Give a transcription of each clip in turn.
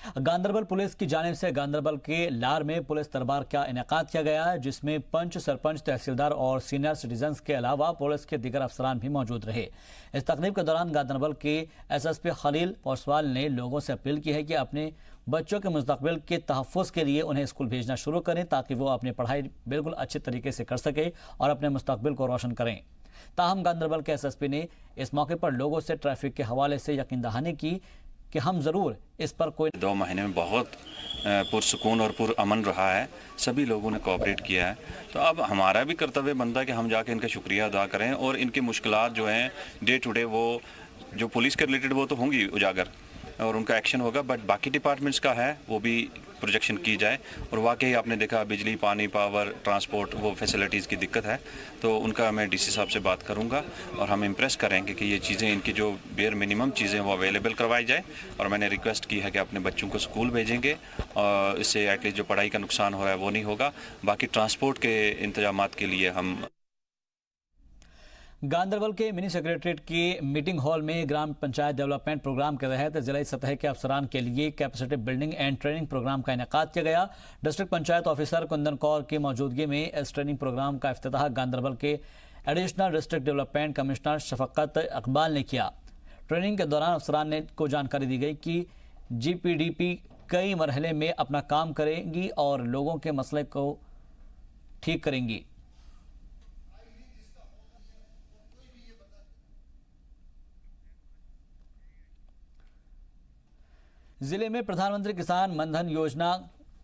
Ganderbal police की जानिब से गांधरबल के लार में पुलिस दरबार का इनेकाद किया गया है, जिसमें पंच, सरपंच, तहसीलदार और सीनियर सिटीजन्स के अलावा पुलिस के दीगर अफसरान भी मौजूद रहे। इस तकरीब के दौरान गांधरबल के एसएसपी खलील पोसवाल ने लोगों से अपील की है कि अपने बच्चों के मुस्तकबिल के तहफ़्फ़ुज़ के लिए उन्हें स्कूल भेजना शुरू करें, ताकि वो अपनी पढ़ाई बिल्कुल अच्छे तरीके से कर सके और अपने मुस्तकबिल को रोशन करें। ताहम गांधरबल के एसएसपी ने इस मौके पर लोगों से ट्रैफिक के हवाले से यकीन दहानी की कि हम ज़रूर इस पर कोई 2 महीने में बहुत पुरसुकून और पुरअमन रहा है। सभी लोगों ने कोऑपरेट किया है, तो अब हमारा भी कर्तव्य बनता है कि हम जाके इनका शुक्रिया अदा करें और इनकी मुश्किलात जो हैं डे टू डे, वो जो पुलिस के रिलेटेड वो तो होंगी उजागर और उनका एक्शन होगा, बट बाकी डिपार्टमेंट्स का है वो भी प्रोजेक्शन की जाए। और वाकई आपने देखा बिजली, पानी, पावर, ट्रांसपोर्ट, वो फैसिलिटीज़ की दिक्कत है, तो उनका मैं डीसी साहब से बात करूंगा और हम इम्प्रेस करेंगे कि ये चीज़ें, इनकी जो बेयर मिनिमम चीज़ें वो अवेलेबल करवाई जाए। और मैंने रिक्वेस्ट की है कि अपने बच्चों को स्कूल भेजेंगे और इससे एटलीस्ट जो पढ़ाई का नुकसान हो रहा है वो नहीं होगा। बाकी ट्रांसपोर्ट के इंतजामात के लिए हम गांधरबल के मिनी सेक्रेटरीट की मीटिंग हॉल में ग्राम पंचायत डेवलपमेंट प्रोग्राम के तहत जिला सतह के अफसरान के लिए capacity building and training program का इनेकाद किया गया। डिस्ट्रिक्ट पंचायत ऑफिसर कुंदन कौर की मौजूदगी में इस ट्रेनिंग प्रोग्राम का इफ्तिताह गांधरबल के एडिशनल डिस्ट्रिक्ट डेवलपमेंट कमिश्नर शफकत इकबाल ने किया। ट्रेनिंग के दौरान अफसरान को जानकारी दी गई कि GPDP कई मरहले में अपना काम करेंगी और लोगों के मसले को ठीक करेंगी। जिले में प्रधानमंत्री किसान मनधन योजना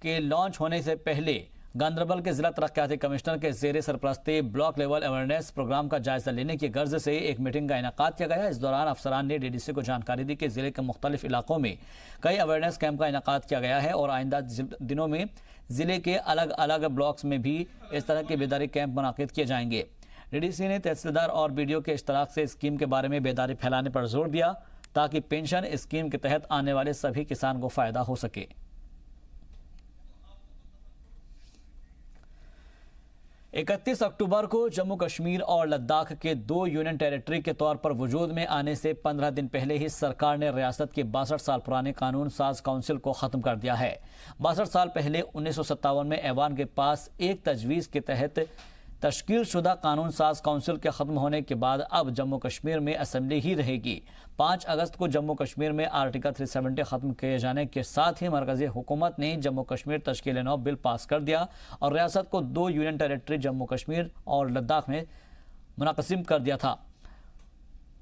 के लॉन्च होने से पहले गांधरबल के जिला तरक्याती कमिश्नर के जेर सरपरस्ती ब्लॉक लेवल अवेयरनेस प्रोग्राम का जायजा लेने की गर्ज से एक मीटिंग का इनेकाद किया गया। इस दौरान अफसरान ने DDC को जानकारी दी कि जिले के मुख्तलिफ इलाकों में कई अवेयरनेस कैंप का इनेकाद किया गया है और आइंदा दिनों में जिले के अलग अलग ब्लॉक्स में भी इस तरह के बेदारी कैंप मुनाकिद किए जाएंगे। DDC ने तहसीलदार और BDO के इश्तराक से स्कीम के बारे में बेदारी फैलाने पर जोर दिया, ताकि पेंशन स्कीम के तहत आने वाले सभी किसान को फायदा हो सके। इकतीस अक्टूबर को जम्मू कश्मीर और लद्दाख के 2 यूनियन टेरिटरी के तौर पर वजूद में आने से 15 दिन पहले ही सरकार ने रियासत के 62 साल पुराने कानून साज काउंसिल को खत्म कर दिया है। 62 साल पहले 1957 में ऐवान के पास एक तजवीज़ के तहत तश्कील शुदा कानून साज काउंसिल के ख़त्म होने के बाद अब जम्मू कश्मीर में असेंबली ही रहेगी। 5 अगस्त को जम्मू कश्मीर में आर्टिकल 370 ख़त्म किए जाने के साथ ही मरकज़ी हुकूमत ने जम्मू कश्मीर तश्कील-ए-नौ बिल पास कर दिया और रियासत को 2 यूनियन टेरिटरी जम्मू कश्मीर और लद्दाख में मुनक़सिम कर दिया था।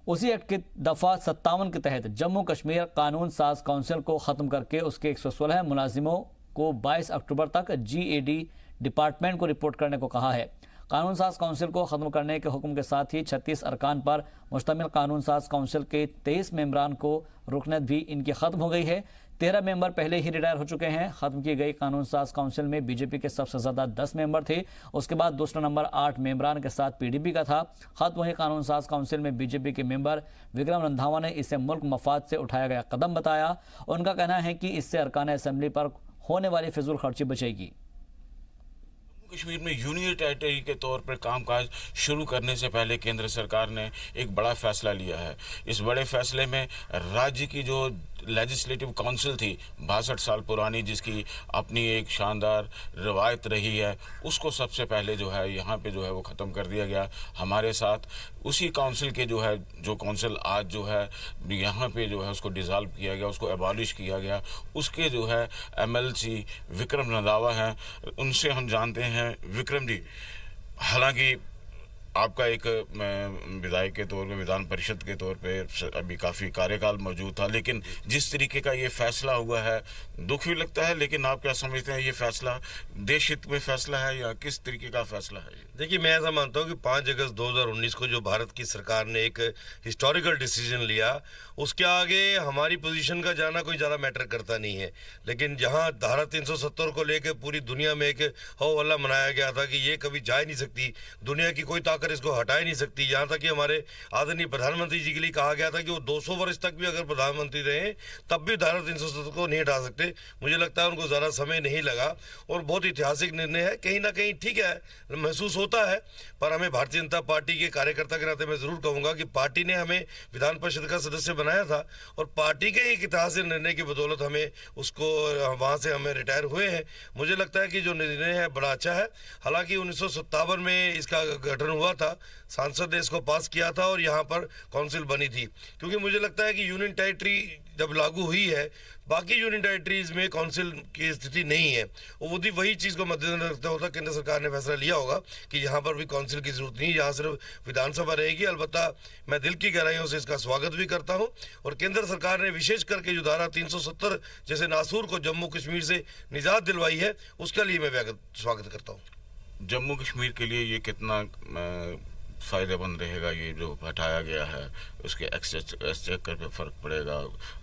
उसी एक्ट के दफ़ा 57 के तहत जम्मू कश्मीर कानून साज काउंसिल को ख़त्म करके उसके 116 मुलाजिमों को 22 अक्टूबर तक GAD डिपार्टमेंट को रिपोर्ट करने को कहा है। कानून साज काउंसिल को ख़त्म करने के हुक्म के साथ ही 36 अरकान पर मुश्तमिल कानून साज काउंसिल के 23 मेंबरान को रुकनत भी इनकी ख़त्म हो गई है। 13 मेंबर पहले ही रिटायर हो चुके हैं। ख़त्म की गई कानून साज काउंसिल में BJP के सबसे ज़्यादा 10 मेंबर थे। उसके बाद दूसरा नंबर 8 मेंबरान के साथ PDP का था। ख़त्म हुई कानून साज काउंसिल में BJP के मेंबर विक्रम रंधावा ने इसे मुल्क मफाद से उठाया गया कदम बताया। उनका कहना है कि इससे अरकान असेंबली पर होने वाली फिजूल खर्ची बचेगी। कश्मीर में यूनियन टेरिटरी के तौर पर कामकाज शुरू करने से पहले केंद्र सरकार ने एक बड़ा फैसला लिया है। इस बड़े फैसले में राज्य की जो लेजिस्लेटिव काउंसिल थी 62 साल पुरानी, जिसकी अपनी एक शानदार रवायत रही है, उसको सबसे पहले जो है यहाँ पे जो है वो ख़त्म कर दिया गया। हमारे साथ उसी काउंसिल के जो काउंसिल आज जो है यहाँ पे जो है उसको डिज़ाल्व किया गया, उसको एबॉलिश किया गया। उसके जो है MLC विक्रम रंधावा हैं, उनसे हम जानते हैं। विक्रम जी, हालांकि आपका एक विधायक के तौर पे, विधान परिषद के तौर पे अभी काफ़ी कार्यकाल मौजूद था, लेकिन जिस तरीके का ये फैसला हुआ है दुख भी लगता है, लेकिन आप क्या समझते हैं ये फैसला देश हित में फैसला है या किस तरीके का फैसला है? देखिए, मैं ऐसा मानता हूँ कि 5 अगस्त 2019 को जो भारत की सरकार ने एक हिस्टोरिकल डिसीजन लिया, उसके आगे हमारी पोजीशन का जाना कोई ज़्यादा मैटर करता नहीं है। लेकिन जहाँ धारा 370 को लेकर पूरी दुनिया में एक हो हल्ला मनाया गया था कि ये कभी जा ही नहीं सकती, दुनिया की कोई ताकत दबाकर इसको हटा ही नहीं सकती। यहाँ तक कि हमारे आदरणीय प्रधानमंत्री जी के लिए कहा गया था कि वो 200 वर्ष तक भी अगर प्रधानमंत्री रहे तब भी धारा 370 को नहीं हटा सकते। मुझे लगता है उनको ज़्यादा समय नहीं लगा और बहुत ऐतिहासिक निर्णय है। कहीं ना कहीं ठीक है, महसूस होता है, पर हमें भारतीय जनता पार्टी के कार्यकर्ता के नाते मैं ज़रूर कहूँगा कि पार्टी ने हमें विधान परिषद का सदस्य बनाया था और पार्टी के एक ऐतिहासिक निर्णय की बदौलत हमें उसको वहाँ से हमें रिटायर हुए हैं। मुझे लगता है कि जो निर्णय है बड़ा अच्छा है। हालांकि 1957 में इसका गठन हुआ था, सांसद ने इसको पास किया था और यहाँ पर काउंसिल बनी थी, क्योंकि मुझे लगता है कि यूनियन टेरिटरी जब लागू हुई है, बाकी यूनियन टेरिटरीज में काउंसिल की स्थिति नहीं है। वही चीज़ को मद्देनजर रखता होता केंद्र सरकार ने फैसला लिया होगा कि यहाँ पर भी काउंसिल की जरूरत नहीं, यहाँ सिर्फ विधानसभा रहेगी। अलबत्ता मैं दिल की गहराइयों से इसका स्वागत भी करता हूँ और केंद्र सरकार ने विशेष करके जो धारा 370 जैसे नासूर को जम्मू कश्मीर से निजात दिलवाई है, उसके लिए मैं स्वागत करता हूँ। जम्मू कश्मीर के लिए ये कितना फ़ायदेमंद रहेगा, ये जो हटाया गया है, उसके एक्सचेकर पे फ़र्क पड़ेगा,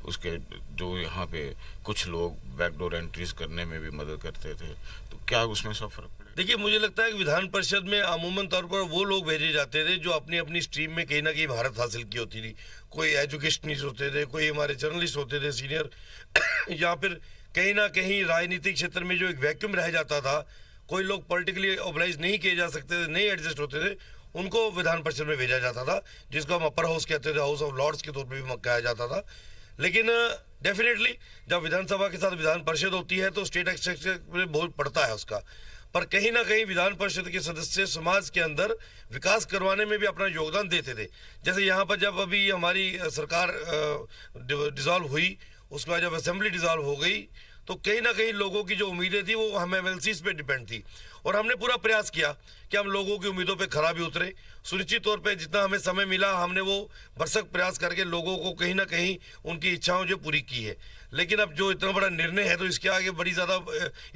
उसके जो यहाँ पे कुछ लोग बैकडोर एंट्रीज करने में भी मदद करते थे, तो क्या उसमें सब फ़र्क पड़ेगा? देखिए, मुझे लगता है कि विधान परिषद में अमूमन तौर पर वो लोग भेजे जाते थे जो अपनी अपनी स्ट्रीम में कहीं ना कहीं महारत हासिल की होती थी। कोई एजुकेशनिस्ट होते थे, कोई हमारे जर्नलिस्ट होते थे सीनियर या फिर कहीं ना कहीं राजनीतिक क्षेत्र में जो एक वैक्यूम रह जाता था, कोई लोग पॉलिटिकली ऑर्गेनाइज नहीं किए जा सकते थे, नहीं एडजस्ट होते थे, उनको विधान परिषद में भेजा जाता था, जिसको हम अपर हाउस कहते थे, हाउस ऑफ लॉर्ड्स के तौर पे भी कहा जाता था। लेकिन डेफिनेटली जब विधानसभा के साथ विधान परिषद होती है तो स्टेट एक्सचेकर में बहुत पड़ता है उसका, पर कहीं ना कहीं विधान परिषद के सदस्य समाज के अंदर विकास करवाने में भी अपना योगदान देते थे। जैसे यहाँ पर जब अभी हमारी सरकार डिसॉल्व हुई, उसके बाद जब असेंबली डिसॉल्व हो गई, तो कहीं ना कहीं लोगों की जो उम्मीदें थी वो हम एमएलसीज पे डिपेंड थी और हमने पूरा प्रयास किया कि हम लोगों की उम्मीदों पे खरा भी उतरे। सुनिश्चित तौर पे जितना हमें समय मिला हमने वो भरसक प्रयास करके लोगों को कहीं ना कहीं उनकी इच्छाओं जो पूरी की है। लेकिन अब जो इतना बड़ा निर्णय है तो इसके आगे बड़ी ज़्यादा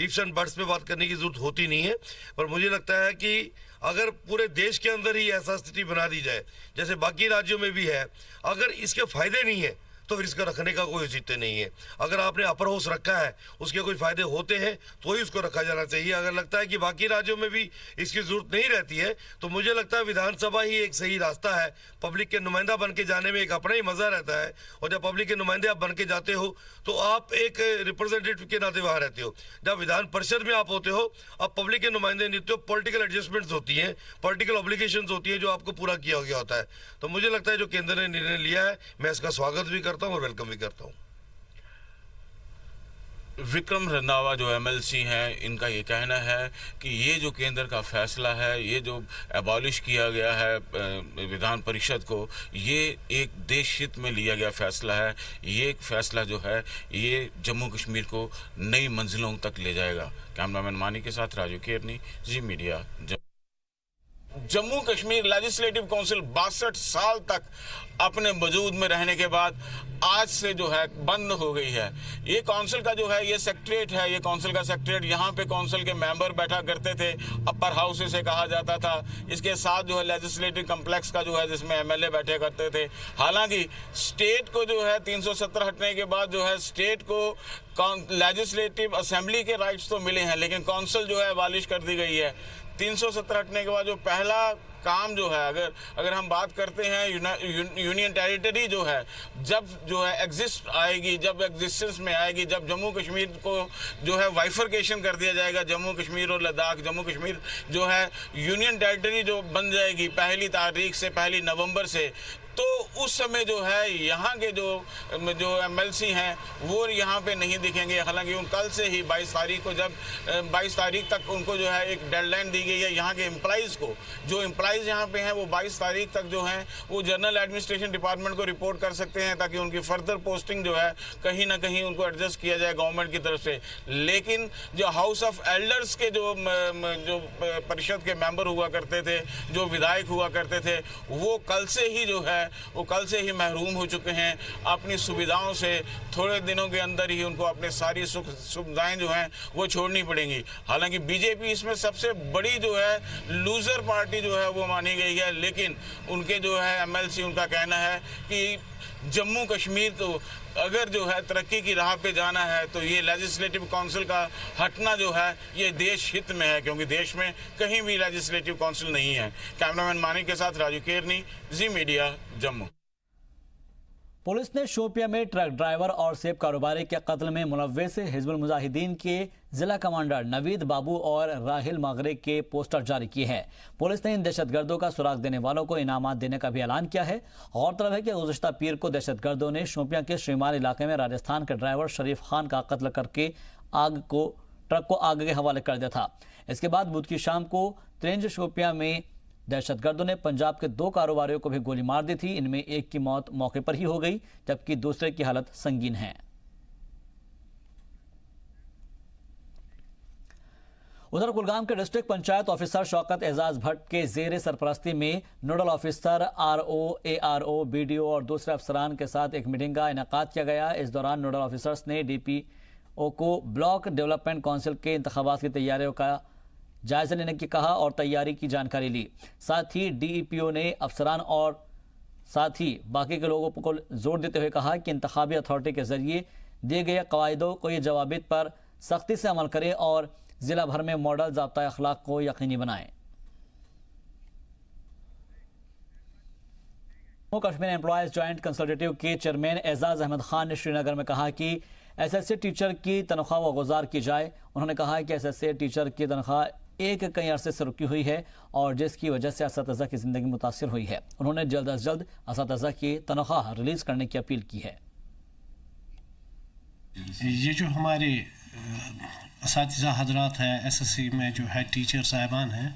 इफ्स एंड बट्स पे बात करने की जरूरत होती नहीं है, पर मुझे लगता है कि अगर पूरे देश के अंदर ही ऐसा स्थिति बना दी जाए जैसे बाकी राज्यों में भी है, अगर इसके फायदे नहीं है तो फिर इसका रखने का कोई औचित्य नहीं है। अगर आपने अपर हाउस रखा है, उसके कोई फायदे होते हैं तो ही उसको रखा जाना चाहिए। अगर लगता है कि बाकी राज्यों में भी इसकी जरूरत नहीं रहती है तो मुझे लगता है विधानसभा ही एक सही रास्ता है। पब्लिक के नुमाइंदा बन के जाने में एक अपना ही मजा रहता है और जब पब्लिक के नुमाइंदे आप बन के जाते हो तो आप एक रिप्रेजेंटेटिव के नाते वहां रहते हो। जब विधान परिषद में आप होते हो, अब पब्लिक के नुमाइंदे नहीं होते हो, पॉलिटिकल एडजस्टमेंट्स होती हैं, पॉलिटिकल ऑब्लिगेशंस होती है जो आपको पूरा किया गया होता है। तो मुझे लगता है जो केंद्र ने निर्णय लिया है, मैं इसका स्वागत भी करता हूँ और वेलकम भी करता हूँ। विक्रम रंधावा जो एमएलसी हैं, इनका ये कहना है कि ये जो केंद्र का फैसला है, ये जो एबॉलिश किया गया है विधान परिषद को, ये एक देश हित में लिया गया फैसला है। ये एक फैसला जो है ये जम्मू कश्मीर को नई मंजिलों तक ले जाएगा। कैमरामैन मानी के साथ Raju Kerni, Zee media. Jammu Kashmir legislative council 62 साल तक अपने वजूद में रहने के बाद आज से जो है बंद हो गई है। ये काउंसिल का जो है ये सेक्रेटरीट है, ये काउंसिल का सेक्रेटरीट, यहाँ पे काउंसिल के मेंबर बैठा करते थे, अपर हाउस से कहा जाता था। इसके साथ जो है लेजिस्लेटिव कम्प्लेक्स का जो है जिसमें एमएलए बैठे करते थे। हालांकि स्टेट को जो है 370 हटने के बाद जो है स्टेट को लेजिस्लेटिव असेंबली के राइट्स तो मिले हैं, लेकिन काउंसिल जो है अबॉलिश कर दी गई है। 370 हटने के बाद जो पहला काम जो है, अगर हम बात करते हैं यूनियन टेरिटरी जो है जब जो है एग्जिस्ट आएगी, जब एग्जिस्टेंस में आएगी, जब जम्मू कश्मीर को जो है वाइफरकेशन कर दिया जाएगा, जम्मू कश्मीर और लद्दाख, जम्मू कश्मीर जो है यूनियन टेरिटरी जो बन जाएगी 1 तारीख से, 1 नवंबर से, तो उस समय जो है यहाँ के जो एमएलसी हैं वो यहाँ पे नहीं दिखेंगे। हालांकि उन कल से ही 22 तारीख को, जब 22 तारीख तक उनको जो है एक डेडलाइन दी गई है यहाँ के एम्प्लॉइज़ को, जो एम्प्लॉइज़ यहाँ पे हैं वो 22 तारीख तक जो हैं वो जनरल एडमिनिस्ट्रेशन डिपार्टमेंट को रिपोर्ट कर सकते हैं ताकि उनकी फर्दर पोस्टिंग जो है कहीं ना कहीं उनको एडजस्ट किया जाए गवर्नमेंट की तरफ से। लेकिन जो हाउस ऑफ एल्डर्स के जो परिषद के मेंबर हुआ करते थे, जो विधायक हुआ करते थे, वो कल से ही महरूम हो चुके हैं अपनी सुविधाओं से। थोड़े दिनों के अंदर ही उनको अपने सारी सुविधाएं जो हैं वो छोड़नी पड़ेंगी। हालांकि बीजेपी इसमें सबसे बड़ी जो है लूजर पार्टी जो है वो मानी गई है, लेकिन उनके जो है एमएलसी, उनका कहना है कि जम्मू कश्मीर तो अगर जो है तरक्की की राह पे जाना है तो ये लेजिस्लेटिव काउंसिल का हटना जो है ये देश हित में है, क्योंकि देश में कहीं भी लेजिस्लेटिव काउंसिल नहीं है। कैमरामैन मानिक के साथ राजू केरनी, जी मीडिया, जम्मू। पुलिस ने शोपिया में ट्रक ड्राइवर और सेब कारोबारी के कत्ल में मुलव्वस हिजबुल मुजाहिदीन के जिला कमांडर नवीद बाबू और राहिल मागरे के पोस्टर जारी किए हैं। पुलिस ने इन दहशतगर्दों का सुराग देने वालों को इनामात देने का भी ऐलान किया है। गौरतलब है कि गुज़िश्ता पीर को दहशतगर्दों ने शोपिया के श्रीमान इलाके में राजस्थान के ड्राइवर शरीफ खान का कत्ल करके ट्रक को आग के हवाले कर दिया था। इसके बाद बुध की शाम को त्रेंज शोपिया में दहशतगर्दों ने पंजाब के 2 कारोबारियों को भी गोली मार दी थी। इनमें एक की मौत मौके पर ही हो गई, जबकि दूसरे की हालत संगीन है। उधर कुलगाम के डिस्ट्रिक्ट पंचायत ऑफिसर शौकत एजाज भट्ट के जेर सरपरस्ती में nodal officer RO, ARO, BDO और दूसरे अफसरान के साथ एक मीटिंग का इनेकाद किया गया। इस दौरान नोडल ऑफिसर्स ने डीपीओ को ब्लॉक डेवलपमेंट काउंसिल के इंतखाबात की तैयारियों का जायजा लेने की कहा और तैयारी की जानकारी ली। साथ ही डीईपीओ ने अफसरान और साथ ही बाकी के लोगों को जोर देते हुए कहा कि इंतखाबी अथॉरिटी के जरिए दिए गए कवायदों को ये जवाबित पर सख्ती से अमल करें और जिला भर में मॉडल ज़ाब्ता अखलाक को यकीनी बनाएं। Jammu Kashmir employees joint consultative के चेयरमैन एजाज अहमद खान ने श्रीनगर में कहा कि एसएसए टीचर की तनख्वाह वागुजार की जाए। उन्होंने कहा कि एसएसए टीचर की तनख्वाह कई अरसे से रुकी हुई है और जिसकी वजह से असातिज़ा की जिंदगी मुतासिर हुई है। उन्होंने जल्द अज जल्द असातिज़ा की तनख्वाह रिलीज करने की अपील की है। ये जो हमारे असातिज़ा हजरात हैं एसएससी में जो है टीचर साहिबान हैं,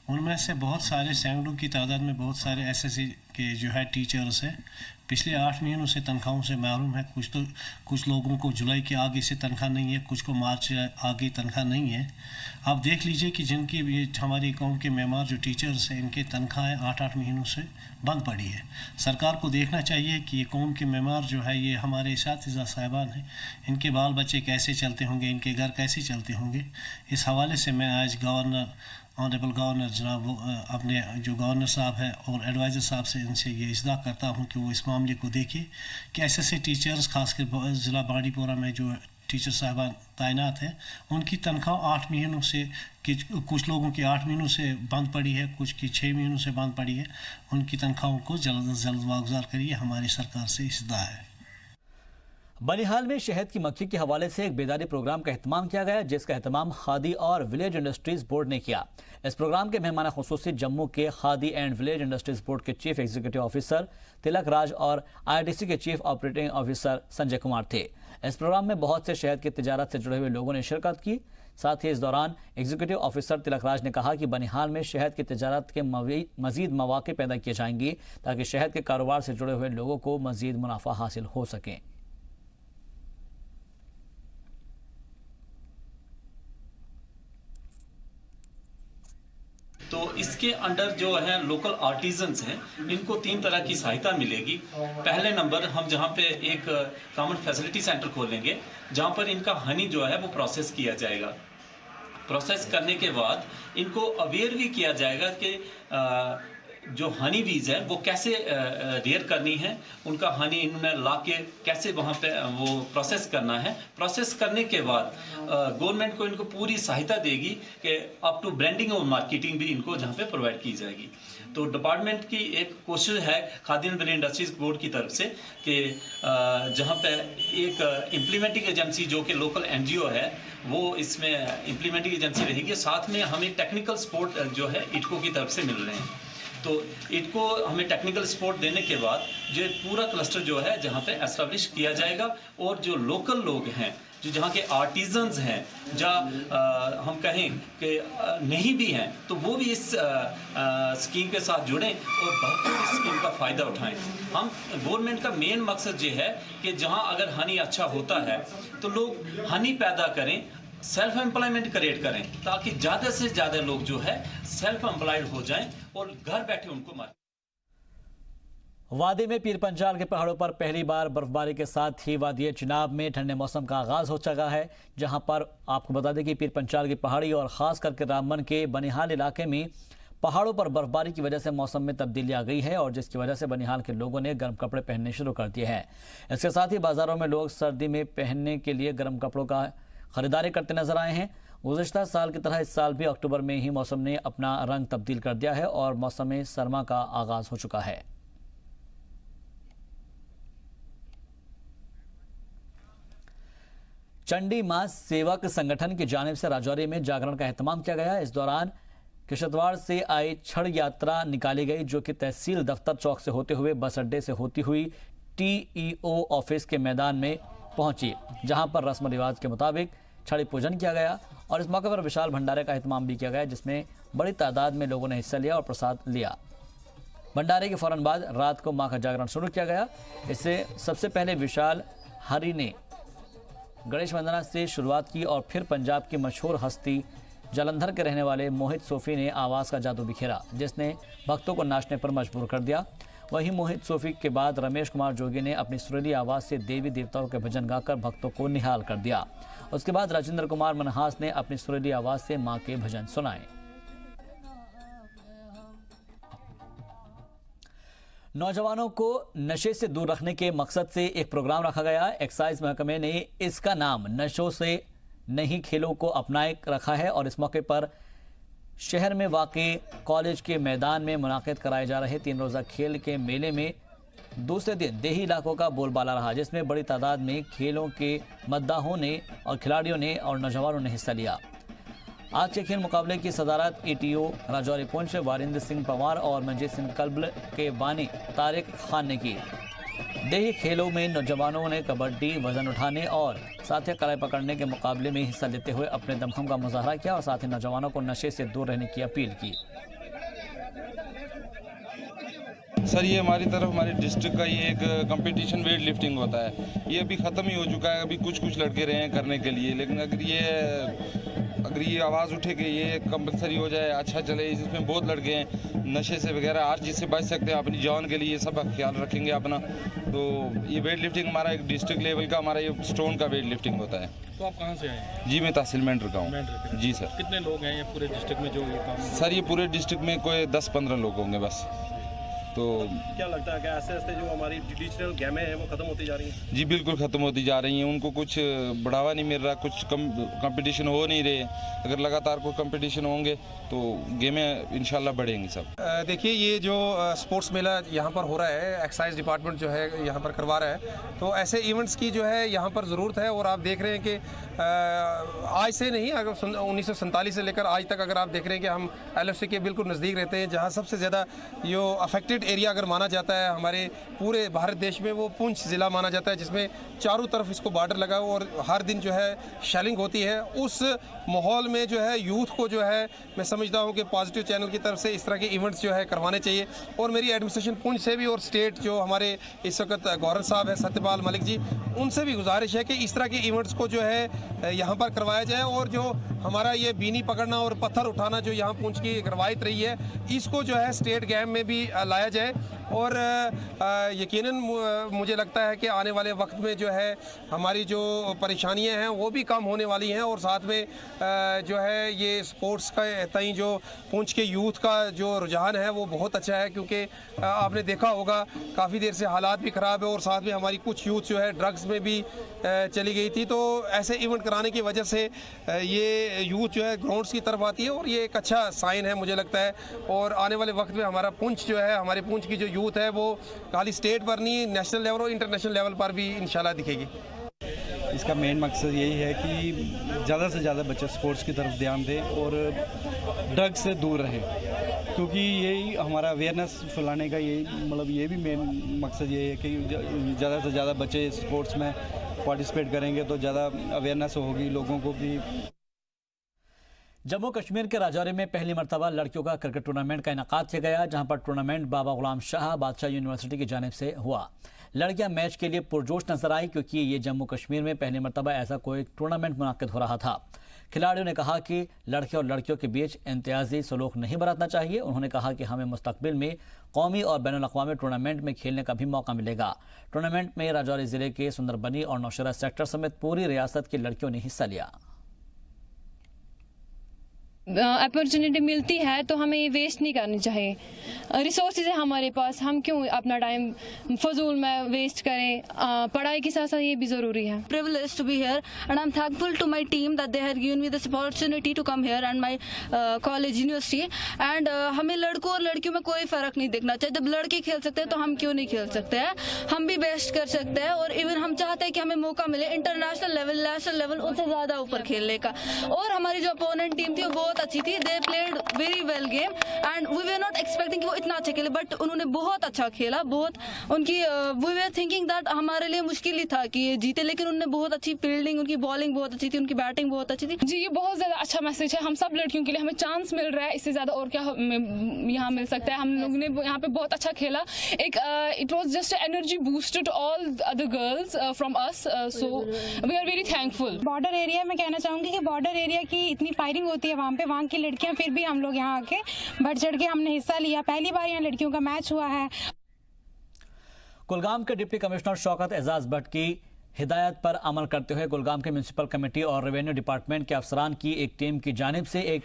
उनमें से बहुत सारे सैकड़ों की तादाद में बहुत सारे एसएससी के जो है टीचर्स हैं पिछले 8 महीनों से तनख्वाहों से महरूम है। कुछ लोगों को जुलाई के आगे से तनख्वाह नहीं है, कुछ को मार्च आगे तनख्वाह नहीं है। आप देख लीजिए कि जिनकी ये हमारी कौम के मेमार जो टीचर्स हैं इनके तनख्वाहें 8-8 महीनों से बंद पड़ी है। सरकार को देखना चाहिए कि ये कौम के मेमार जो है ये हमारे असातिज़ा साहिबान हैं, इनके बाल बच्चे कैसे चलते होंगे, इनके घर कैसे चलते होंगे। इस हवाले से मैं आज ऑनरेबल गवर्नर जनाब अपने जो गवर्नर साहब हैं और एडवाइज़र साहब से इनसे ये इस्दा करता हूँ कि वो इस मामले को देखें कि ऐसे टीचर्स खासकर ज़िला बांडीपोरा में जो टीचर साहबान तैनात हैं उनकी तनख्वाह 8 महीनों से कुछ लोगों की 8 महीनों से बंद पड़ी है, कुछ की 6 महीनों से बंद पड़ी है। उनकी तनख्वाहों को जल्द अज जल्द वागुजार करिए, हमारी सरकार से इस्दा है। बनिहाल में शहद की मक्खी के हवाले से एक बेदारी प्रोग्राम का एहतमाम किया गया, जिसका एहतमाम खादी और विलेज इंडस्ट्रीज बोर्ड ने किया। इस प्रोग्राम के मेहमान खुसूसी जम्मू के khadi and village industries board के chief executive officer Tilak Raj और आईटीसी के chief operating officer Sanjay Kumar थे। इस प्रोग्राम में बहुत से शहद की तिजारत से जुड़े हुए लोगों ने शिरकत की। साथ ही इस दौरान एग्जीक्यूटिव ऑफिसर तिलक राज ने कहा कि बनिहाल में शहद की तिजारत के मजीद मौके पैदा किए जाएंगे ताकि शहद के कारोबार से जुड़े हुए लोगों को मजीद मुनाफा हासिल हो सके। तो इसके अंडर जो है लोकल आर्टिजन्स हैं, इनको 3 तरह की सहायता मिलेगी। पहले नंबर हम जहाँ पे एक कॉमन फैसिलिटी सेंटर खोलेंगे जहाँ पर इनका हनी जो है वो प्रोसेस किया जाएगा। प्रोसेस करने के बाद इनको अवेयर भी किया जाएगा कि जो हनी बीज है वो कैसे रेयर करनी है, उनका हनी इन्होंने ला के कैसे वहाँ पे वो प्रोसेस करना है। प्रोसेस करने के बाद गवर्नमेंट को इनको पूरी सहायता देगी कि अप टू ब्रांडिंग और मार्केटिंग भी इनको जहाँ पे प्रोवाइड की जाएगी। तो डिपार्टमेंट की एक कोशिश है khadi and village industries board की तरफ से कि जहाँ पे एक इम्प्लीमेंटिंग एजेंसी जो कि लोकल एनजीओ है वो इसमें इम्प्लीमेंटिंग एजेंसी रहेगी। साथ में हमें टेक्निकल सपोर्ट जो है इटको की तरफ से मिल रहे हैं। तो इनको हमें टेक्निकल सपोर्ट देने के बाद जो पूरा क्लस्टर जो है जहाँ पे एस्टेब्लिश किया जाएगा और जो लोकल लोग हैं जो जहाँ के आर्टिजन्स हैं जहाँ हम कहें कि नहीं भी हैं तो वो भी इस स्कीम के साथ जुड़ें और भरपूर इस स्कीम का फ़ायदा उठाएं। हम गवर्नमेंट का मेन मकसद ये है कि जहाँ अगर हनी अच्छा होता है तो लोग हनी पैदा करें, सेल्फ एम्प्लॉयमेंट क्रिएट करें ताकि ज़्यादा से ज़्यादा लोग जो है सेल्फ एम्प्लॉयड हो जाएं और घर बैठे उनको मार। वादी में पीर पंजाल के पहाड़ों पर पहली बार बर्फबारी के साथ ही वादी चिनाब में ठंडे मौसम का आगाज हो चुका है, जहां पर आपको बता दें कि पीर पंजाल की पहाड़ी और खास करके रामबन के बनिहाल इलाके में पहाड़ों पर बर्फबारी की वजह से मौसम में तब्दीली आ गई है और जिसकी वजह से बनिहाल के लोगों ने गर्म कपड़े पहनने शुरू कर दिए हैं। इसके साथ ही बाजारों में लोग सर्दी में पहनने के लिए गर्म कपड़ों का खरीदारी करते नजर आए हैं। गुज़िश्ता साल की तरह इस साल भी अक्टूबर में ही मौसम ने अपना रंग तब्दील कर दिया है और मौसम सरमा का आगाज हो चुका है। चंडी मां सेवक संगठन की जानिब से राजौरी में जागरण का एहतमाम किया गया। इस दौरान किशतवाड़ से आई छड़ यात्रा निकाली गई जो कि तहसील दफ्तर चौक से होते हुए बस अड्डे से होती हुई TEO ऑफिस के मैदान में पहुंची, जहां पर रस्म रिवाज के मुताबिक छड़ी पूजन किया गया और इस मौके पर विशाल भंडारे का एहतमाम भी किया गया, जिसमें बड़ी तादाद में लोगों ने हिस्सा लिया और प्रसाद लिया। भंडारे के फौरन बाद रात को मां का जागरण शुरू किया गया। इससे सबसे पहले विशाल हरि ने गणेश वंदना से शुरुआत की और फिर पंजाब की मशहूर हस्ती जालंधर के रहने वाले मोहित सोफी ने आवाज़ का जादू बिखेरा, जिसने भक्तों को नाचने पर मजबूर कर दिया। वहीं मोहित सोफी के बाद रमेश कुमार जोगी ने अपनी सुरीली आवाज़ से देवी देवताओं के भजन गाकर भक्तों को निहाल कर दिया। उसके बाद राजेंद्र कुमार मनहास ने अपनी सुरीली आवाज़ से मां के भजन सुनाए। नौजवानों को नशे से दूर रखने के मकसद से एक प्रोग्राम रखा गया। एक्साइज महकमे ने इसका नाम नशों से नहीं खेलों को अपनाए रखा है और इस मौके पर शहर में वाक़े कॉलेज के मैदान में मुनाकिद कराए जा रहे 3 रोज़ा खेल के मेले में दूसरे दिन देही इलाकों का बोलबाला रहा, जिसमें बड़ी तादाद में खेलों के मद्दाहों ने और खिलाड़ियों ने और नौजवानों ने हिस्सा लिया। आज के खेल मुकाबले की सदारत ETO राजौरी पुंछ वारिंदर सिंह पवार और मंजीत सिंह कल्बल के बानी तारिक खान ने की। देही खेलों में नौजवानों ने कबड्डी, वजन उठाने और साथिया कलाई पकड़ने के मुकाबले में हिस्सा लेते हुए अपने दमखम का मुजाहरा किया और साथ ही नौजवानों को नशे से दूर रहने की अपील की। सर ये हमारी तरफ हमारे डिस्ट्रिक्ट का ये एक कंपटीशन वेट लिफ्टिंग होता है, ये अभी ख़त्म ही हो चुका है। अभी कुछ लड़के रहे हैं करने के लिए, लेकिन अगर ये आवाज़ उठे कि ये कंपलसरी हो जाए, अच्छा चले, इसमें बहुत लड़के हैं नशे से वगैरह हर चीज़ से बच सकते हैं, अपनी जान के लिए ये सब ख्याल रखेंगे अपना। तो ये वेट लिफ्टिंग हमारा एक डिस्ट्रिक्ट लेवल का हमारा ये स्टोन का वेट लिफ्टिंग होता है। तो आप कहाँ से आए हैं? जी मैं तहसील मेंढर का हूँ। जी सर। कितने लोग हैं ये पूरे डिस्ट्रिक्ट में जो ये काम? सर ये पूरे डिस्ट्रिक्ट में कोई 10-15 लोग होंगे बस। तो क्या लगता है कि ऐसे ऐसे जो हमारी ट्रेडिशनल गेमें हैं वो ख़त्म होती जा रही हैं? जी बिल्कुल ख़त्म होती जा रही हैं, उनको कुछ बढ़ावा नहीं मिल रहा, कुछ कंपटीशन हो नहीं रहे। अगर लगातार कोई कंपटीशन होंगे तो गेमें इंशाल्लाह बढ़ेंगी सब। देखिए ये जो स्पोर्ट्स मेला यहाँ पर हो रहा है, एक्साइज डिपार्टमेंट जो है यहाँ पर करवा रहा है, तो ऐसे इवेंट्स की जो है यहाँ पर ज़रूरत है। और आप देख रहे हैं कि आज से नहीं, अगर 1947 से लेकर आज तक अगर आप देख रहे हैं कि हम LFC के बिल्कुल नज़दीक रहते हैं, जहाँ सबसे ज़्यादा जो अफेक्टेड एरिया अगर माना जाता है हमारे पूरे भारत देश में वो पुंछ ज़िला माना जाता है, जिसमें चारों तरफ इसको बॉर्डर लगा हो और हर दिन जो है शेलिंग होती है। उस माहौल में जो है यूथ को जो है मैं समझता हूँ कि पॉजिटिव चैनल की तरफ से इस तरह के इवेंट्स जो है करवाने चाहिए। और मेरी एडमिनिस्ट्रेशन पुंछ से भी और स्टेट जो हमारे इस वक्त गवर्नर साहब है सत्यपाल मलिक जी, उनसे भी गुजारिश है कि इस तरह के इवेंट्स को जो है यहाँ पर करवाया जाए। और जो हमारा ये बीनी पकड़ना और पत्थर उठाना जो यहाँ पुंछ की रवायत रही है, इसको जो है स्टेट गेम में भी लाया जाए। और यकीनन मुझे लगता है कि आने वाले वक्त में जो है हमारी जो परेशानियां हैं वो भी कम होने वाली हैं। और साथ में जो है ये स्पोर्ट्स का तई जो पुंछ के यूथ का जो रुझान है वो बहुत अच्छा है, क्योंकि आपने देखा होगा काफ़ी देर से हालात भी ख़राब है और साथ में हमारी कुछ यूथ जो है ड्रग्स में भी चली गई थी। तो ऐसे इवेंट कराने की वजह से ये यूथ जो है ग्राउंड्स की तरफ आती है और ये एक अच्छा साइन है मुझे लगता है। और आने वाले वक्त में हमारा पुंछ जो है, हमारे पुंछ की जो यूथ है वो खाली स्टेट पर नहीं, नेशनल लेवल और इंटरनेशनल लेवल पर भी इंशाल्लाह दिखेगी। इसका मेन मकसद यही है कि ज़्यादा से ज़्यादा बच्चे स्पोर्ट्स की तरफ ध्यान दें और ड्रग्स से दूर रहें, क्योंकि यही हमारा अवेयरनेस फैलाने का यही मतलब ये भी मेन मकसद यही है कि ज़्यादा से ज़्यादा बच्चे स्पोर्ट्स में पार्टिसिपेट करेंगे तो ज़्यादा अवेयरनेस होगी लोगों को भी। जम्मू कश्मीर के राजौरी में पहली मरतबा लड़कियों का क्रिकेट टूर्नामेंट का इनेकाद किया गया, जहां पर टूर्नामेंट बाबा गुलाम शाह बादशाह यूनिवर्सिटी की जानिब से हुआ। लड़कियां मैच के लिए पुरजोश नजर आई, क्योंकि ये जम्मू कश्मीर में पहली मरतबा ऐसा कोई टूर्नामेंट मुनाकिद हो रहा था। खिलाड़ियों ने कहा कि लड़के और लड़कियों के बीच इम्तियाजी सलूक नहीं बरतना चाहिए। उन्होंने कहा कि हमें मुस्तकबिल में कौमी और बैनुल-अक़वामी टूर्नामेंट में खेलने का भी मौका मिलेगा। टूर्नामेंट में राजौरी जिले के सुंदरबनी और नौशेरा सेक्टर समेत पूरी रियासत की लड़कियों ने हिस्सा लिया। अपॉर्चुनिटी मिलती है तो हमें ये वेस्ट नहीं करनी चाहिए। रिसोर्सेज है हमारे पास, हम क्यों अपना टाइम फजूल में वेस्ट करें। पढ़ाई के साथ साथ ये भी ज़रूरी है। Privileged to be here and I'm thankful to my team that they had given me this opportunity to come here and my college university and हमें लड़कों और लड़कियों में कोई फ़र्क नहीं देखना चाहिए। जब लड़के खेल सकते हैं तो हम क्यों नहीं खेल सकते हैं। हम भी बेस्ट कर सकते हैं और इवन हम चाहते हैं कि हमें मौका मिले इंटरनेशनल लेवल, नेशनल लेवल, उससे ज़्यादा ऊपर खेलने का। और हमारी जो अपोनेंट टीम थी वो बहुत अच्छी थी। They played very well game and we were not expecting कि वो इतना अच्छा खेले, बट उन्होंने बहुत अच्छा खेला। बहुत उनकी वी वर थिंकिंग दैट हमारे लिए मुश्किल ही था कि ये जीते, लेकिन उन्होंने बहुत अच्छी फील्डिंग, उनकी बॉलिंग बहुत अच्छी थी, उनकी बैटिंग बहुत अच्छी थी। जी, ये बहुत ज़्यादा अच्छा मैसेज है हम सब लड़कियों के लिए। हमें चांस मिल रहा है, इससे ज़्यादा और क्या यहाँ मिल सकता है। हम लोगों ने यहाँ पे बहुत अच्छा खेला। एक it was just energy booster to all other girls from us, so we are very thankful. Border area में कहना चाहूँगी कि बॉर्डर एरिया की इतनी फायरिंग होती है वहाँ की लड़कियाँ, फिर भी हम लोग यहाँ आके बढ़ चढ़ के हमने हिस्सा लिया। पहली बार यहाँ लड़कियों का मैच हुआ है। कुलगाम के डिप्टी कमिश्नर शौकत एजाज भट्ट की हिदायत पर अमल करते हुए कुलगाम के म्यूनिसिपल कमेटी और रेवेन्यू डिपार्टमेंट के अफसरान की एक टीम की जानिब से एक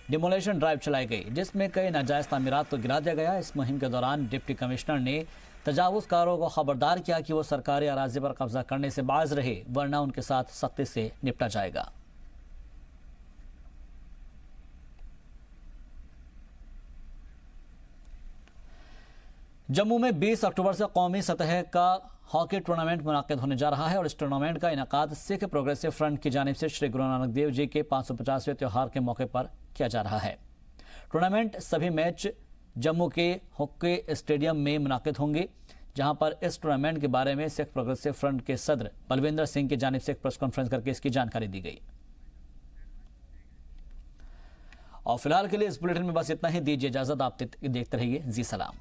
डिमोलेशन ड्राइव चलाई गई, जिसमें कई नाजायज तामीरात को गिरा दिया गया। इस मुहिम के दौरान डिप्टी कमिश्नर ने तजावुज़कारों को खबरदार किया कि वो सरकारी अराज़ी पर कब्जा करने से बाज रहे, वरना उनके साथ सख्ती से निपटा जाएगा। जम्मू में 20 अक्टूबर से कौमी सतह का हॉकी टूर्नामेंट मुनाकिद होने जा रहा है और इस टूर्नामेंट का इनेकाद सिख प्रोग्रेसिव फ्रंट की जानिब से श्री गुरु नानक देव जी के 550वें त्यौहार के मौके पर किया जा रहा है। टूर्नामेंट सभी मैच जम्मू के हॉकी स्टेडियम में मुनाकिद होंगे, जहां पर इस टूर्नामेंट के बारे में सिख प्रोग्रेसिव फ्रंट के सदर बलविंदर सिंह की जानिब से एक प्रेस कॉन्फ्रेंस करके इसकी जानकारी दी गई। और फिलहाल के लिए इस बुलेटिन में बस इतना ही। दीजिए इजाजत, आप देखते रहिए जी सलाम।